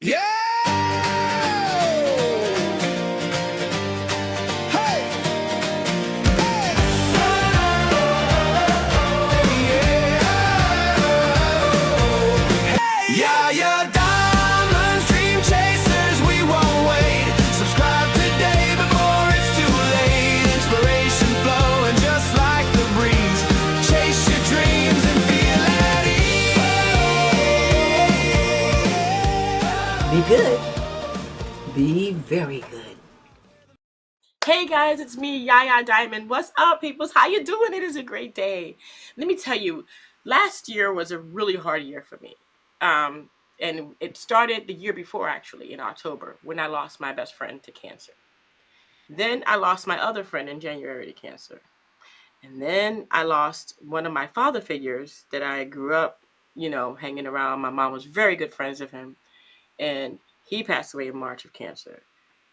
Yeah! Hey! Hey! Yeah! Yaya Diamonds, dream chasers, we won't wait. Subscribe today before it's too late. Inspiration flowing just like the breeze. Chase your dreams and feel at ease. Be good. Be very good. Hey guys, it's me, Yaya Diamond. What's up, peoples? How you doing? It is a great day. Let me tell you, last year was a really hard year for me. Um, and it started the year before, actually, in October, when I lost my best friend to cancer. Then I lost my other friend in January to cancer. And then I lost one of my father figures that I grew up, hanging around. My mom was very good friends with him. And he passed away in March of cancer.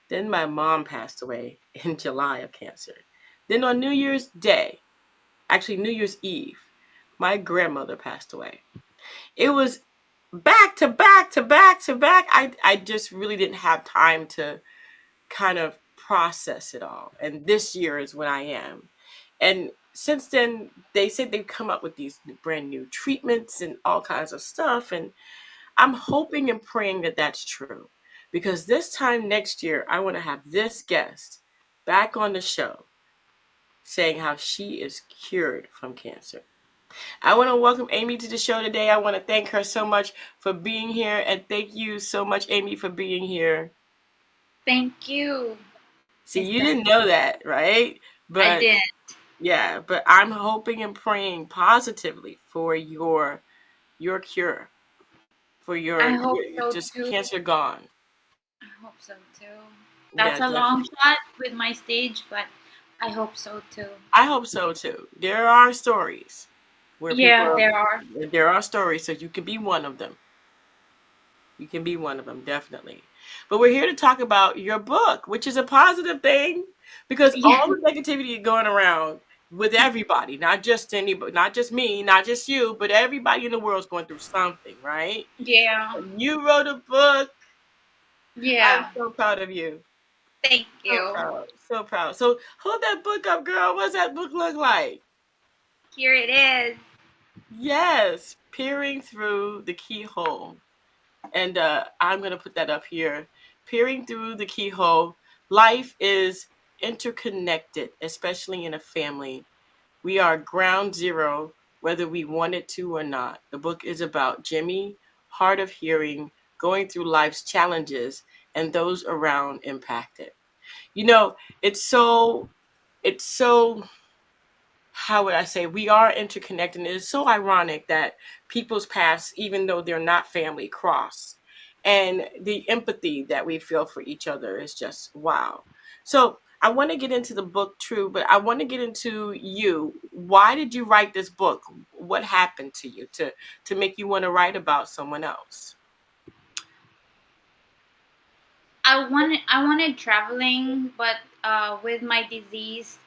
Then my mom passed away in July of cancer. Then on New Year's Day, actually New Year's Eve, my grandmother passed away. It was back to back to back to back. I just really didn't have time to kind of process it all. And this year is when I am. And since then, they said they've come up with these brand new treatments and all kinds of stuff. And I'm hoping and praying that that's true. Because this time next year, I want to have this guest back on the show saying how she is cured from cancer. I want to welcome Amy to the show today. I want to thank her so much for being here. And thank you so much, Amy, for being here. Thank you. See, you didn't know that, right? I But did. yeah, but I'm hoping and praying positively for your cure, for I your hope so just too. cancer gone. I hope so too. Yeah, That's a long definitely. shot with my stage, but I hope so too. I hope so too. There are stories where people Yeah, are, there are. there are stories, so you can be one of them. You can be one of them, definitely. But we're here to talk about your book, which is a positive thing because Yeah, all the negativity going around with everybody, not just anybody, not just me, not just you, but everybody in the world is going through something, right? yeah, And you wrote a book. I'm yeah. so proud of you. Thank So you. proud. So proud. So hold that book up, girl. What's that book look like? Here it is. Yes, peering through the keyhole. And I'm going to put that up here. Peering through the keyhole. Life is interconnected, especially in a family. We are ground zero, whether we want it to or not. The book is about Jimmy, hard of hearing, going through life's challenges, and those around impacted. You know, it's so how would I say, we are interconnected. And it's so ironic that people's paths, even though they're not family, cross. And the empathy that we feel for each other is just wow. So I want to get into the book, true, but I want to get into you. Why did you write this book? What happened to you to make you want to write about someone else? I wanted traveling, but with my disease,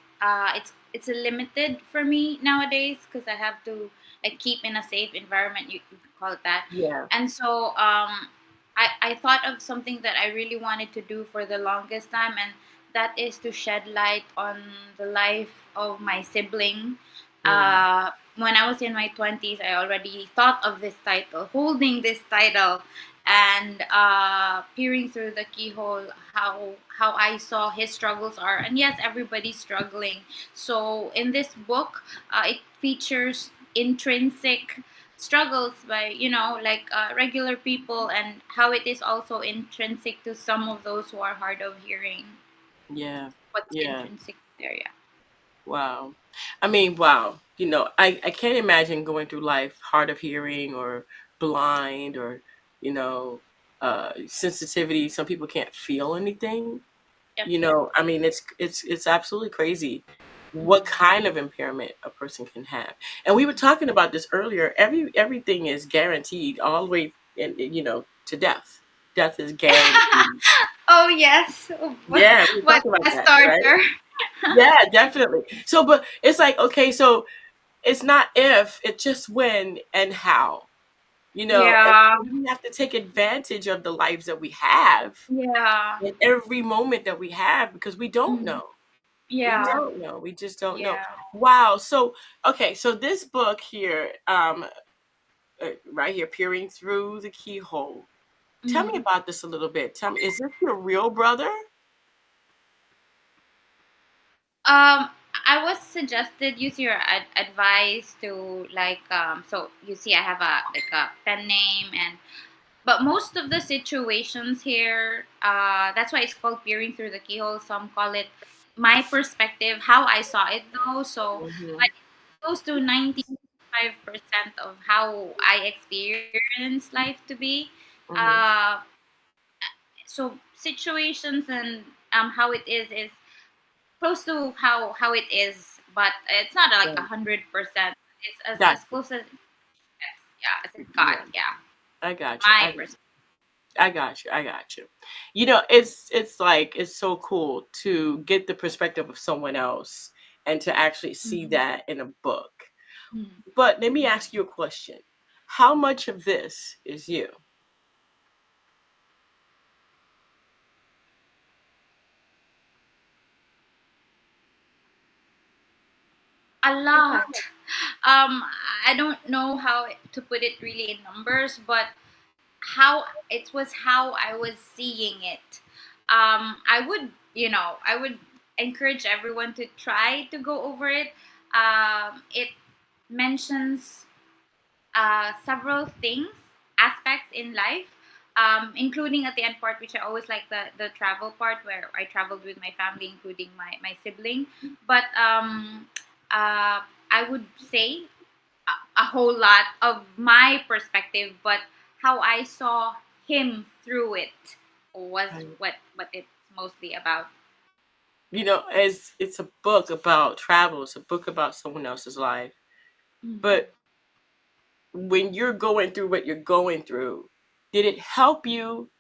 it's a limited for me nowadays because I have to like keep in a safe environment. You could call it that. Yeah, And so I thought of something that I really wanted to do for the longest time, and that is to shed light on the life of my sibling. mm, When I was in my 20s, I already thought of this title, holding this title, and peering through the keyhole, how I saw his struggles are, and yes, everybody's struggling. So in this book, it features intrinsic struggles by like regular people, and how it is also intrinsic to some of those who are hard of hearing. yeah, What's yeah. intrinsic there? Yeah. Wow. I mean, wow. I can't imagine going through life hard of hearing or blind or, you know, sensitivity. Some people can't feel anything. Yep. I mean, it's absolutely crazy what kind of impairment a person can have. And we were talking about this earlier. Everything is guaranteed all the way to death. Death is guaranteed. Oh yes. Yeah, we What talked about a that, right? starter. Yeah, definitely. So, but it's like, okay, so it's not if, it's just when and how. And Yeah. we have to take advantage of the lives that we have Yeah. in every moment that we have because we don't Mm. know. We Yeah. don't know. We just don't know. Yeah. Wow. So, okay. So this book here, right here, peering through the keyhole. Tell me Mm. about this a little bit. Tell me, is this your real brother? Um, I was suggested use your advice to like so you see I have a like a pen name and but most of the situations here that's why it's called peering through the keyhole. Some call it my perspective, how I saw it though. So Hmm. but it's close to 95% of how I experience life to be. Hmm. Uh, so situations and how it is close to how it is, but it's not like Right. 100%. It's as Gotcha. close as yeah as it got. Yeah, Yeah, I got you. my perspective. I got you. I got you. It's like it's so cool to get the perspective of someone else and to actually see Mhm. that in a book. Mhm. But let me ask you a question. How much of this is you? A lot. Um, I don't know how to put it really in numbers, but how it was how I was seeing it. I would I would encourage everyone to try to go over it. It mentions several things, aspects in life, including at the end part, which I always like the travel part where I traveled with my family, including my sibling. But I would say a whole lot of my perspective, but how I saw him through it was Right. what it's mostly about. As it's a book about travel, it's a book about someone else's life. Mm. But when you're going through what you're going through, did it help you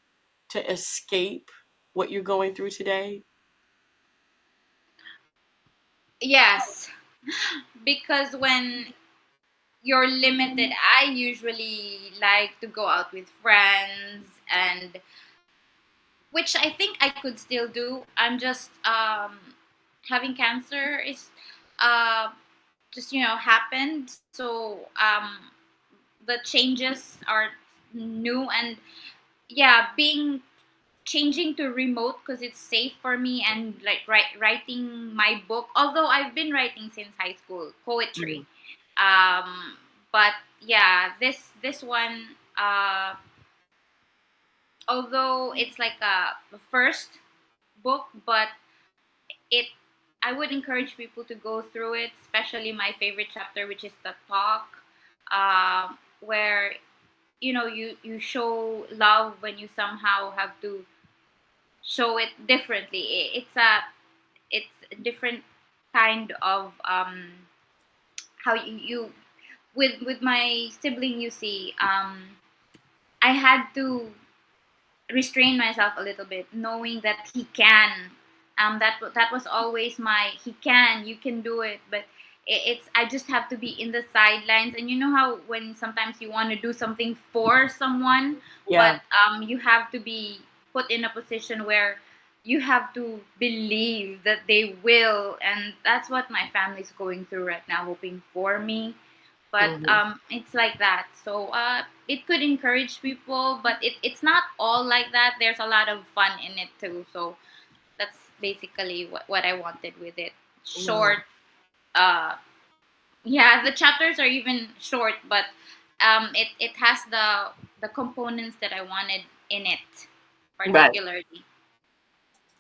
to escape what you're going through today? Yes, because when you're limited. I usually like to go out with friends, and which I think I could still do. I'm just having cancer is uh, just happened. So the changes are new, and yeah, being changing to remote because it's safe for me and like writing my book. Although I've been writing since high school poetry, Mhm. um, but yeah, this one, although it's like a first book, but it I would encourage people to go through it, especially my favorite chapter, which is the talk, where you show love when you somehow have to show it differently. It's a different kind of how you with my sibling. You see, I had to restrain myself a little bit, knowing that he can. That was always my he can. You can do it, but it's I just have to be in the sidelines. And you know how when sometimes you want to do something for someone, but Yeah. you have to be put in a position where you have to believe that they will, and that's what my family's going through right now, hoping for me. But Hmm. it's like that. So it could encourage people, but it's not all like that. There's a lot of fun in it too. So that's basically what I wanted with it. Wow. Short. uh yeah, the chapters are even short, but it has the components that I wanted in it Right. particularly.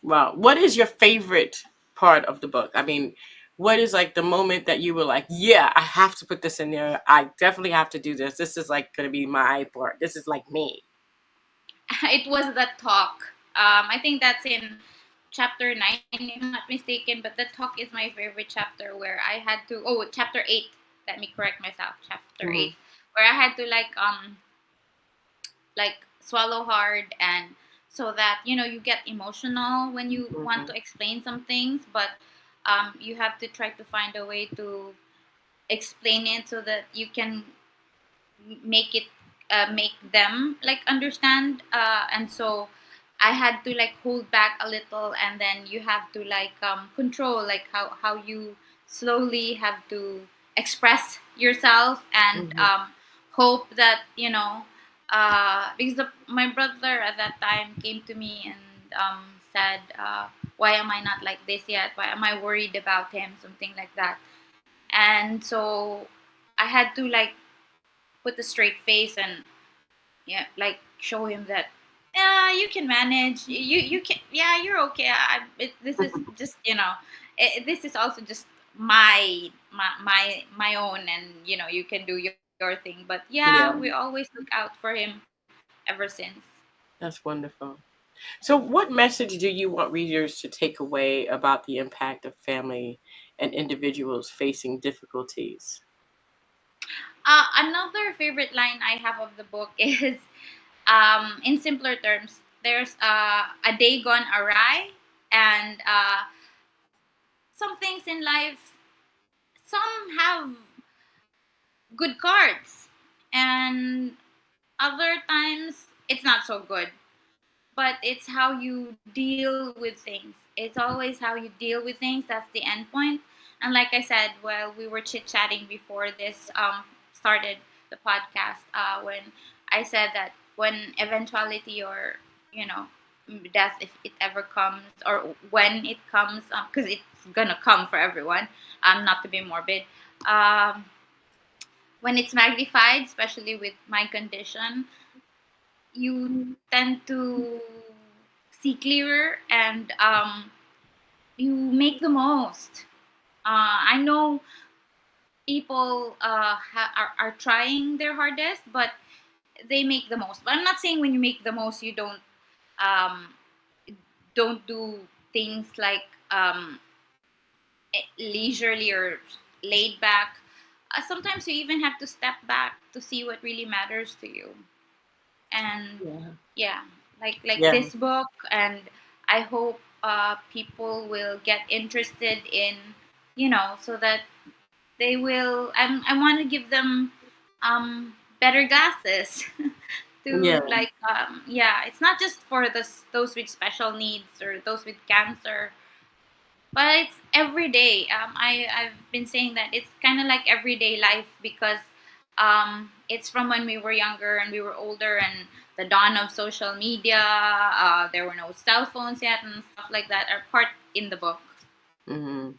Wow. What is your favorite part of the book? I mean, what is like the moment that you were like, yeah, I have to put this in there. I definitely have to do this. This is like going to be my part. This is like me. It was the talk. I think that's in chapter 9, if I'm not mistaken. But the talk is my favorite chapter, where I had to. Oh, chapter 8. Let me correct myself. Chapter Hmm. 8, where I had to like swallow hard, and so that you get emotional when you want Hmm. to explain some things, but you have to try to find a way to explain it so that you can make it make them like understand, and so I had to like hold back a little, and then you have to like control like how you slowly have to express yourself, and Hmm. hope that because my brother at that time came to me and said, why am I not like this yet, why am I worried about him, something like that. And so I had to like put a straight face and yeah, like show him that yeah, you can manage, you can, yeah, you're okay. This is just this is also just my own, and you can do your thing. But yeah, Yeah, we always look out for him ever since. that's wonderful. So, what message do you want readers to take away about the impact of family and individuals facing difficulties? Another favorite line I have of the book is, in simpler terms, there's a day gone awry, and some things in life, some have good cards, and other times it's not so good. But it's how you deal with things. It's always how you deal with things. That's the end point. And like I said, while we were chit chatting before this started the podcast, when I said that when eventuality, or death, if it ever comes, or when it comes, because it's gonna come for everyone. Not to be morbid. Um, when it's magnified, especially with my condition, you tend to see clearer, and you make the most. I know people are trying their hardest, but they make the most. But I'm not saying when you make the most, you um, don't do things like leisurely or laid back. Sometimes you even have to step back to see what really matters to you. And Yeah. yeah, like Yeah. this book, and I hope people will get interested in, so that they will, I want to give them better glasses Yeah. to like yeah, it's not just for those with special needs or those with cancer, but it's every day. I've been saying that it's kind of like everyday life, because it's from when we were younger and we were older, and the dawn of social media. There were no cell phones yet, and stuff like that are part in the book.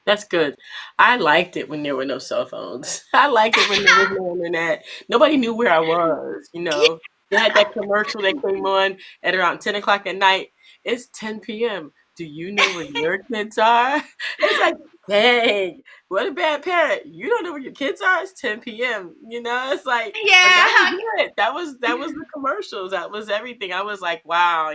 That's good. I liked it when there were no cell phones. I liked it when there was no internet. Nobody knew where I was. They had that commercial that came on at around 10 o'clock at night. It's 10 p.m. Do you know where your kids are? It's like, dang, what a bad parent. You don't know where your kids are? It's 10 p.m. It's like, but that was Yeah. it. That was the commercials. That was everything. I was like, wow,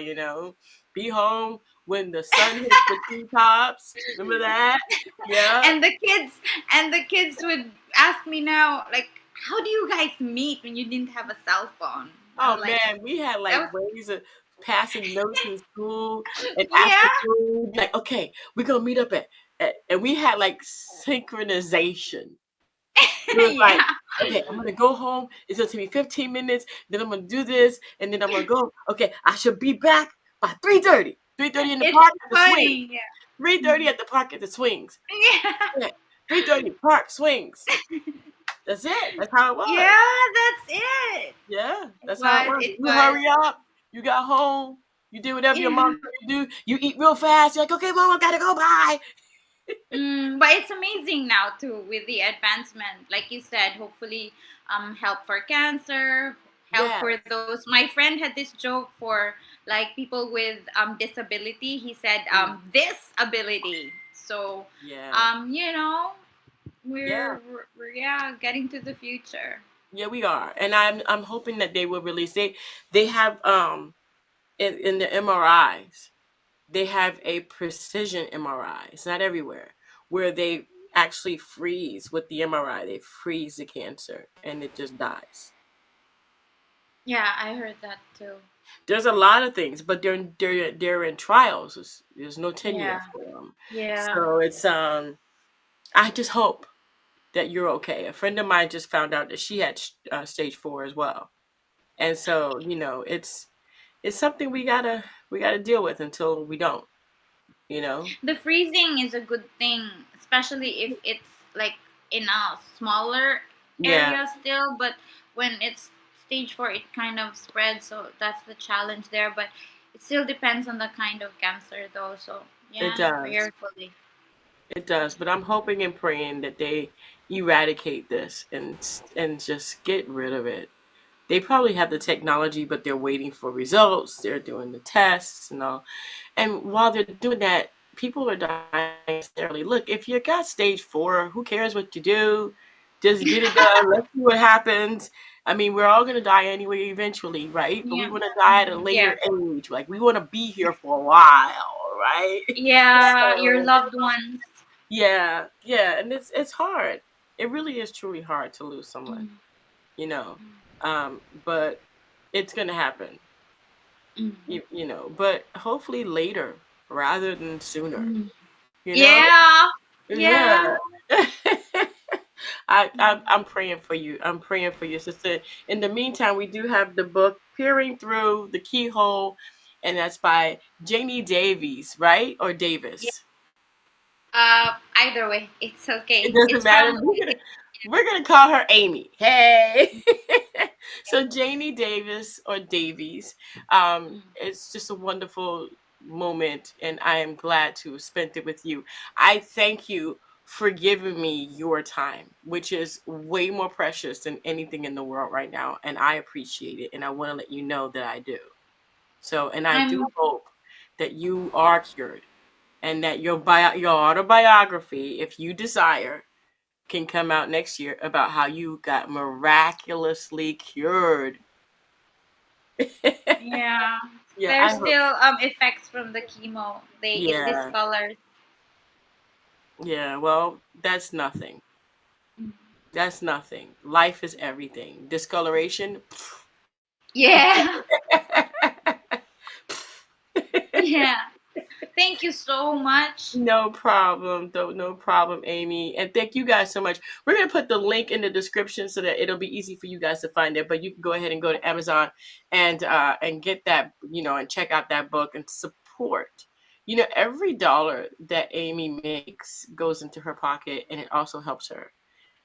be home when the sun hits the treetops. Remember that? Yeah. and the kids and the kids would ask me now, like, how do you guys meet when you didn't have a cell phone? I Oh was like, man, we had that like was ways of passing notes in school and yeah. asking food. Like, okay, we're gonna meet up and we had like synchronization. It was like, Yeah, okay, I'm gonna go home. It's gonna take me 15 minutes. Then I'm gonna do this, and then I'm gonna go. Okay, I should be back by 3:30. 3:30 in the it's park at the swing. funny. 3:30 at the park at the swings. Yeah. Yeah, 3:30 park swings. That's it. That's how it was. Yeah, that's it. Yeah, It that's how it was. was. It You was. hurry up. You got home. You did whatever your Yeah. mom told you to do. You eat real fast. You're like, okay, mom, I gotta go. Bye. But it's amazing now too with the advancement. Like you said, hopefully, help for cancer, help Yeah. for those. My friend had this joke for like people with disability. He said Mm. this ability. So, Yeah. you know, Yeah. we're yeah, getting to the future. Yeah, we are. And I'm hoping that they will release they have in the MRIs, they have a precision MRI. It's not everywhere where they actually freeze with the MRI. They freeze the cancer and it just dies. Yeah, I heard that too. There's a lot of things, but they're in trials. There's no tenure Yeah. for them. Yeah. So it's I just hope that you're okay. A friend of mine just found out that she had stage 4 as well. And so, it's something we gotta deal with until we don't, you know? The freezing is a good thing, especially if it's like in a smaller Yeah, area still. But when it's stage 4, it kind of spreads. So that's the challenge there. But it still depends on the kind of cancer, though. So it yeah, does. prayerfully. It does. But I'm hoping and praying that they eradicate this and just get rid of it. They probably have the technology, but they're waiting for results. They're doing the tests and all. And while they're doing that, people are dying necessarily. Look, if you got stage 4, who cares what you do? Just get it done. Let's see what happens. I mean, we're all gonna die anyway eventually, right? But we Yeah. want to die at a Yeah. later age. Like we want to be here for a while, right? Yeah, your So loved ones. yeah, yeah, and it's hard. It really is truly hard to lose someone, Mm, you know. But it's gonna happen, mm, but hopefully later rather than sooner, mm. you know? Yeah. Yeah. Yeah. I'm praying for you. I'm praying for you, sister. In the meantime, we do have the book Peering Through the Keyhole, and that's by Janey Davies, right? Or Yeah. Davis. Either way, it's It okay. doesn't It's matter. from. We're gonna call her Amy. Hey. So Janey Davis or Davies. Mm. It's just a wonderful moment, and I am glad to have spent it with you. I thank you for giving me your time, which is way more precious than anything in the world right now, and I appreciate it, and I want to let you know that I do. So, and I do I'm. hope that you are cured and that your autobiography, if you desire, can come out next year about how you got miraculously cured. Yeah. Yeah, I There's hope. still effects from the chemo. It Yeah, discolors. yeah. Well, that's nothing. That's nothing. Life is everything. Discoloration. Yeah. Yeah. Thank you so much. No problem, though. No problem, Amy. And thank you guys so much. We're gonna put the link in the description so that it'll be easy for you guys to find it. But you can go ahead and go to Amazon and get that, and check out that book and support. Every dollar that Amy makes goes into her pocket, and it also helps her.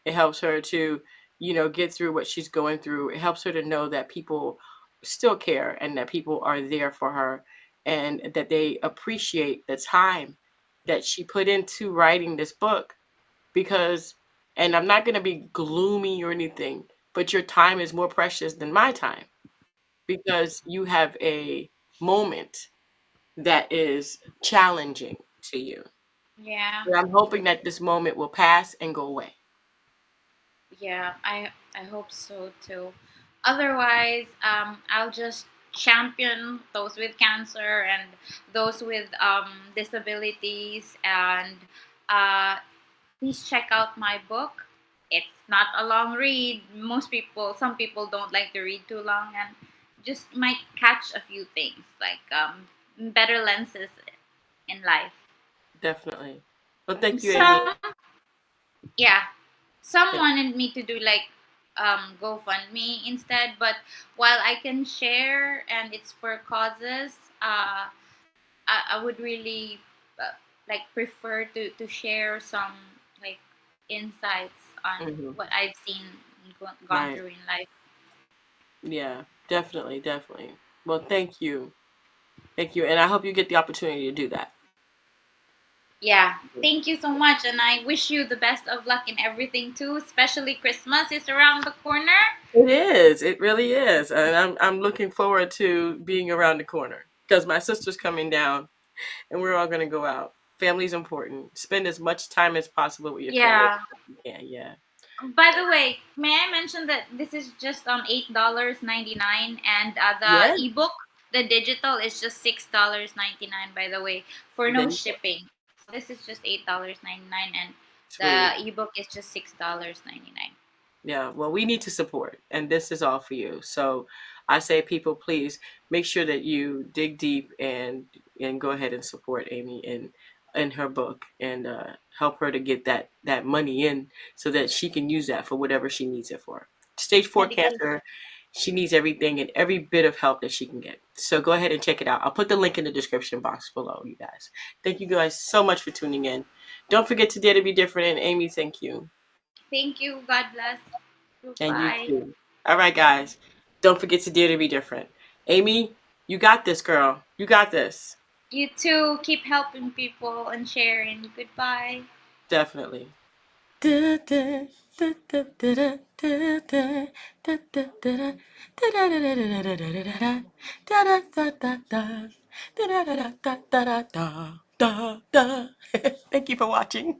It helps her to, get through what she's going through. It helps her to know that people still care and that people are there for her and that they appreciate the time that she put into writing this book because and I'm not going to be gloomy or anything, but your time is more precious than my time because you have a moment that is challenging to you. Yeah. And I'm hoping that this moment will pass and go away. Yeah. I hope so too. Otherwise, I'll just champion those with cancer and those with disabilities, and uh, please check out my book. It's not a long read. Some people don't like to read too long, and just might catch a few things like better lenses in life. Definitely. Well, thank you, Amy. Some, yeah, some Thank- wanted me to do like GoFundMe instead, but while I can share and it's for causes, I would really like prefer to share some like insights on mhm. what I've seen and gone Right. through in life. Yeah, definitely, definitely. Well, thank you. Thank you. And I hope you get the opportunity to do that. Yeah, thank you so much, and I wish you the best of luck in everything too. Especially Christmas is around the corner. It is. It really is. And I'm looking forward to being around the corner because my sister's coming down and we're all going to go out. Family's important. Spend as much time as possible with your family Yeah. as you can. Yeah. By the way, may I mention that this is just $8.99, and Yeah. the ebook, the digital, is just $6.99. By the way, for There no you go. shipping. So this is just $8.99, and Sweet. the ebook is just $6.99. Yeah, well, we need to support, and this is all for you. So I say, people, please make sure that you dig deep and go ahead and support Amy in her book and help her to get that money in so that she can use that for whatever she needs it for. Stage 4 Medication. cancer She needs everything and every bit of help that she can get. So go ahead and check it out. I'll put the link in the description box below, you guys. Thank you guys so much for tuning in. Don't forget to dare to be different. And Amy, thank you. Thank you. God bless. And you Goodbye. too. All right, guys. Don't forget to dare to be different. Amy, you got this, girl. You got this. You too. Keep helping people and sharing. Goodbye. Definitely. Thank you for watching.